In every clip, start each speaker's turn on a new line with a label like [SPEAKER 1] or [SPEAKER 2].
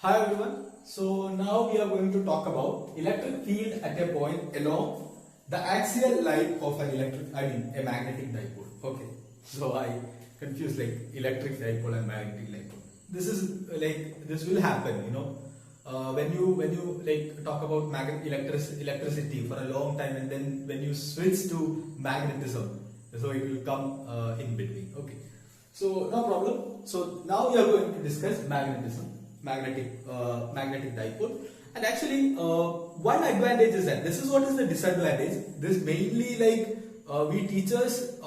[SPEAKER 1] Hi everyone. So now we are going to talk about electric field at a point along the axial line of an a magnetic dipole. Okay. So I confused like electric dipole and magnetic dipole. This is this will happen, when you like talk about electricity for a long time, and then when you switch to magnetism, so it will come in between. Okay. So no problem. So now we are going to discuss magnetic dipole. And actually, one advantage is that this is what is the disadvantage. This mainly we teachers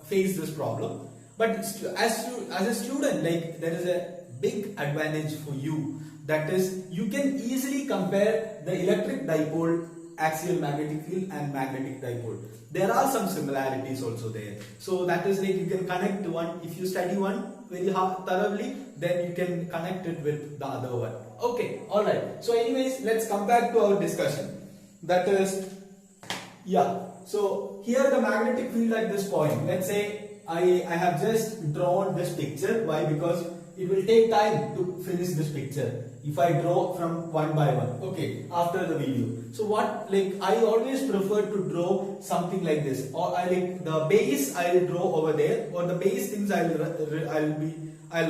[SPEAKER 1] face this problem, but as a student, like there is a big advantage for you. That is, you can easily compare the electric dipole, axial magnetic field, and magnetic dipole. There are some similarities also there. So that is like you can connect one. If you study one very thoroughly, then you can connect it with the other one. Okay, alright. So anyways, let's come back to our discussion. That is, yeah. So here the magnetic field at this point. Let's say I have just drawn this picture. Why? Because it will take time to finish this picture if I draw from one by one. Okay, after the video. So what, like, I always prefer to draw something like this, or I like the base I'll draw over there, or the base things I'll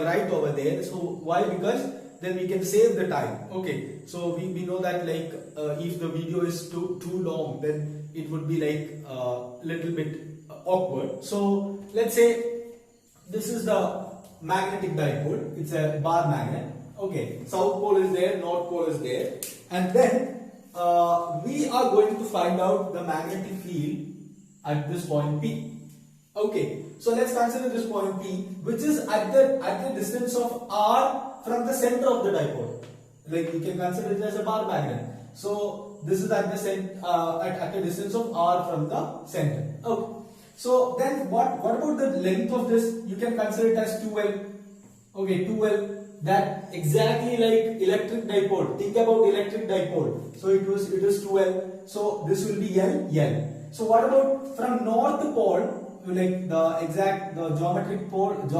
[SPEAKER 1] write over there. So why? Because then we can save the time. Okay, so we know that like if the video is too long, then it would be like little bit awkward. So let's say this is the magnetic dipole. It's a bar magnet. Okay, south pole is there, north pole is there, and then we are going to find out the magnetic field at this point P. Okay, so let's consider this point P, which is at the distance of R from the center of the dipole. Like you can consider it as a bar magnet. So this is at the distance of R from the center. Okay. So then what about the length of this? You can consider it as 2L. Okay, 2L. That exactly like electric dipole. Think about electric dipole. So it is 2L. So this will be L. So what about from north pole? Like the geometric point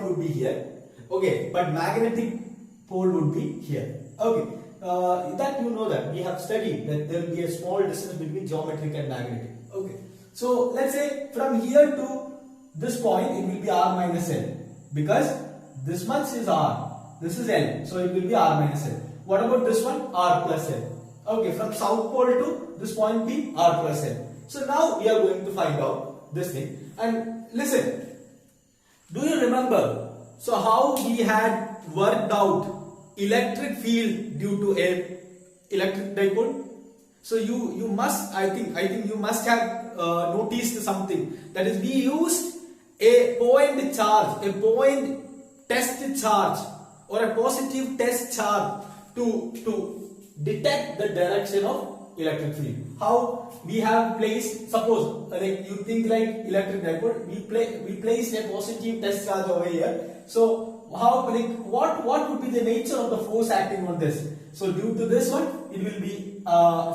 [SPEAKER 1] would be here. Okay, but magnetic pole would be here. Okay, that you know that we have studied that there will be a small distance between geometric and magnetic. Okay, so let's say from here to this point it will be R minus L, because this much is R, this is L, so it will be R minus L. What about this one? R plus L. Okay, from south pole to this point P, R plus L. So now we are going to find out this thing. And listen, do you remember? So how we had worked out electric field due to a electric dipole? So you must, I think you must have noticed something. That is, we used a point charge, a point test charge, or a positive test charge to detect the direction of electric field. How we have placed, suppose like you think like electric dipole, we placed a positive test charge over here. So how, like, what would be the nature of the force acting on this? So due to this one, it will be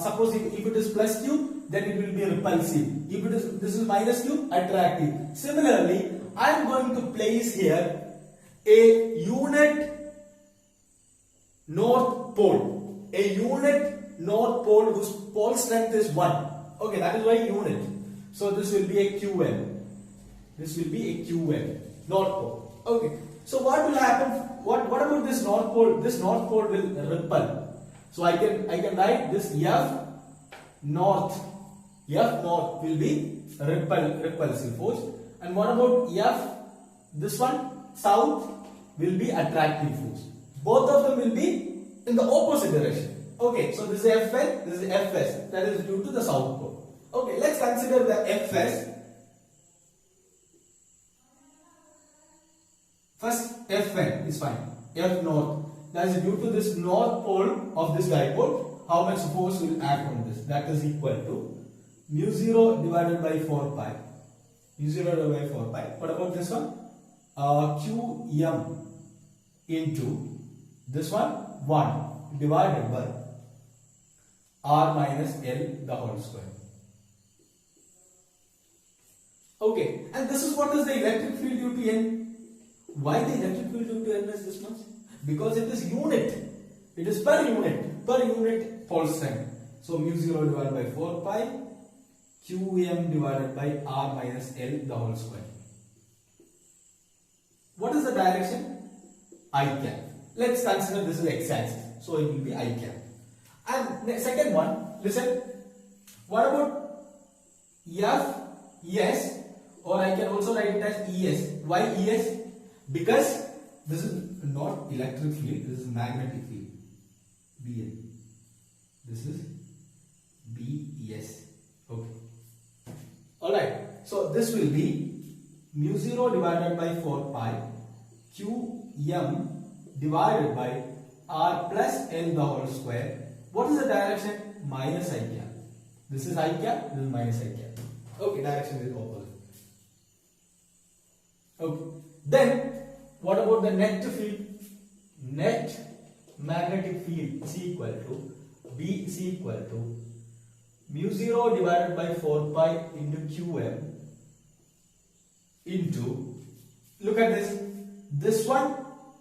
[SPEAKER 1] suppose if it is plus Q, then it will be repulsive. If this is minus Q, attractive. Similarly, I am going to place here a unit north pole. A unit north pole whose pole strength is 1. Okay, that is why unit. So this will be a QL. This will be a QL, north pole. Okay. So what will happen? What about this north pole? This north pole will repel. So I can write this F north. F north will be repulsive force. And what about F? This one south will be attractive force. Both of them will be in the opposite direction. Okay, so this is Fn, this is Fs. That is due to the south pole. Okay, let's consider the Fs. First, Fn is fine. F north. That is due to this north pole of this dipole. How much force will act on this? That is equal to mu 0 divided by 4 pi. Mu 0 divided by 4 pi. What about this one? Qm into this one 1 divided by R minus L the whole square. Okay, and this is what is the electric field due to N. Why the electric field due to N is this much? because it is unit. It is per unit Paul's strength. So mu 0 divided by 4 pi qm divided by r minus L the whole square. What is the direction? I cap. Let's consider this is x-axis. So it will be I cap. And the second one, listen. What about F, ES, or I can also write it as ES. Why ES? Because this is not electric field, this is magnetic field. BL. This is BES. Okay. Alright. So this will be mu 0 divided by 4 pi qm divided by r plus L the whole square. What is the direction? Minus I cap. This is I cap, this is minus I cap. Okay, direction is opposite. Okay. Then, what about the net field? Net magnetic field is equal to B is equal to mu 0 divided by 4 pi into qm into, look at this one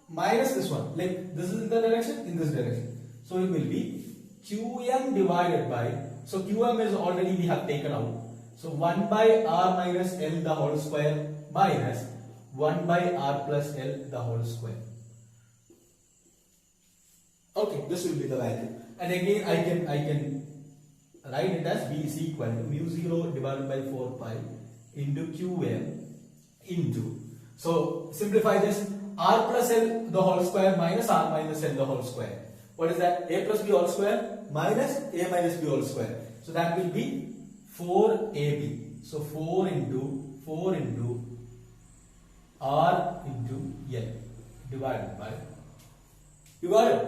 [SPEAKER 1] minus this one, like this is in the direction, in this direction. So it will be qm divided by, so qm is already we have taken out. So 1 by r minus L the whole square minus 1 by r plus L the whole square. Okay, this will be the value. And again I can write it as B is equal to mu 0 divided by 4 pi into qm into, so simplify this, r plus L the whole square minus r minus L the whole square. What is that? A plus B whole square minus A minus B whole square. So that will be 4AB. So 4 into R into L divided by, you got it?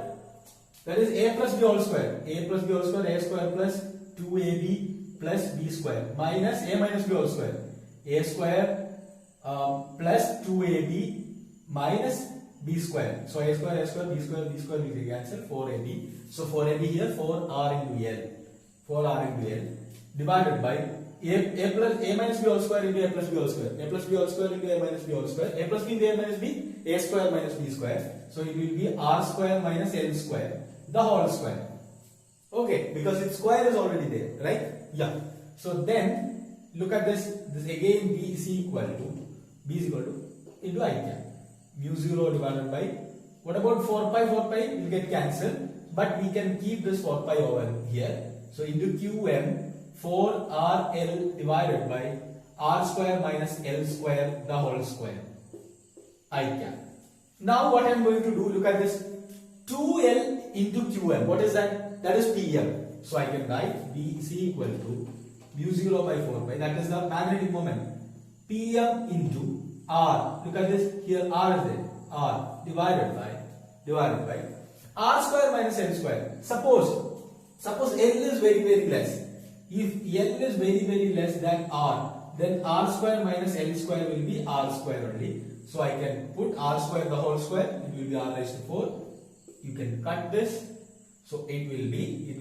[SPEAKER 1] That is A plus B whole square. A plus B whole square, A square plus 2AB plus B square minus A minus B whole square. A square plus 2AB minus B square. So A square, B square will be cancelled. 4AB. So 4AB here, 4R into L. 4R into L divided by A minus B whole square into A plus B whole square. A plus B whole square into A minus B whole square. A plus B into A minus B. A square minus B square. So it will be R square minus L square. The whole square. Okay, because its square is already there, right? Yeah. So then look at this. This again B is equal to into I cap. Mu 0 divided by, what about 4 pi? 4 pi will get cancelled, but we can keep this 4 pi over here. So into qm 4rl divided by r square minus L square the whole square. I cap. Now what I am going to do, look at this, 2L into qm. What is that? That is Pm. So I can write B is equal to mu 0 by 4 pi. That is the magnetic moment. Pm into R. Look at this. Here R is there. R divided by R square minus L square. Suppose L is very less. If L is very less than R, then R square minus L square will be R square only. So I can put R square the whole square. It will be R raised to 4. You can cut this. So it will be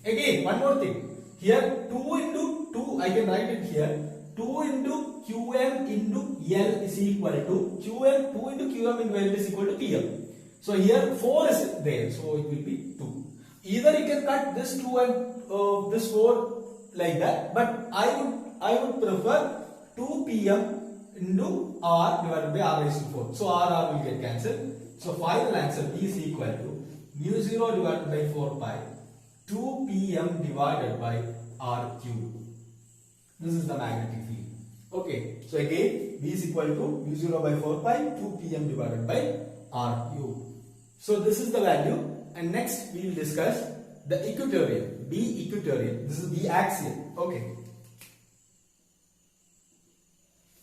[SPEAKER 1] again one more thing. Here 2 into 2, I can write it here. 2 into qm into L is equal to qm. 2 into qm into L is equal to Pm. So here 4 is there. So it will be 2. Either you can cut this 2 and this 4 like that. But I would prefer 2 Pm into R divided by R raised to 4. So R will get cancelled. So final answer B is equal to mu 0 divided by 4 pi 2 Pm divided by R cube. This is the magnetic field. Okay. So again B is equal to mu 0 by 4 pi 2 Pm divided by R cube. So this is the value. And next we will discuss the equatorial. B equatorial. This is B axial. Okay.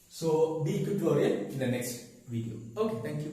[SPEAKER 1] So B equatorial in the next video. Okay. Thank you.